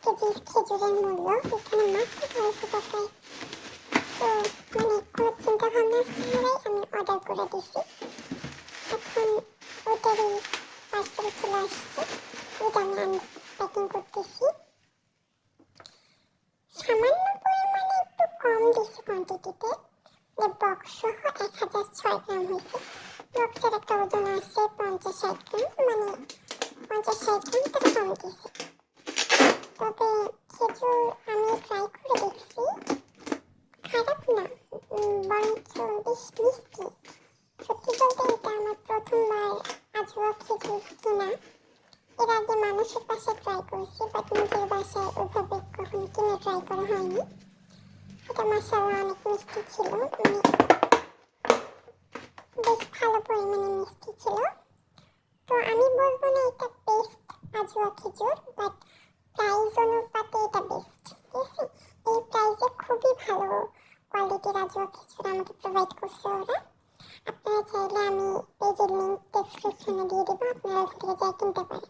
KG খেজুরের মূল্য এখানে মাত্র 250 টাকায়। তো কোনো চিন্তা ভাবনা ছাড়াই আমি অর্ডার করে দিছি। এখন ওটারই পার্সেল চলে আসছে, যেটা আমি আনপ্যাকিং করতেছি। সামান্য পরিমাণে একটু কম দিচ্ছে কোয়ান্টিটিতে, বক্স সহ 1006 গ্রাম হয়েছে। বক্সের একটা ওজন আছে 50-60 গ্রাম, মানে 50-60 গ্রাম তারা কম দিচ্ছে। তবে খেজুর আমি ট্রাই করে দেখছি, খারাপ না, বরঞ্চ বেশ মিষ্টি। সত্যি বলতে এটা আমার প্রথমবার আজওয়া খেজুর কিনা। এর আগে মানুষের বাসায় ট্রাই করেছি, বাট নিজের বাসায় ওইভাবে কখনো কিনে ট্রাই করা হয়নি। এটা মাশাআল্লাহ অনেক মিষ্টি ছিল, বেশ ভালো পরিমাণে মিষ্টি ছিল। তো আমি বলবো না এটা বেস্ট আজওয়া খেজুর, বাট প্রাইস অনুপাতে এটা বেস্ট। ঠিক আছে, এই প্রাইসে খুবই ভালো কোয়ালিটির আজওয়া খেজুর আমাকে প্রোভাইড করছে ওরা। আপনারা চাইলে আমি পেজের লিঙ্ক ডেসক্রিপশনে দিয়ে দেবো, আপনারা ওখান থেকে যাই কিনতে পারেন।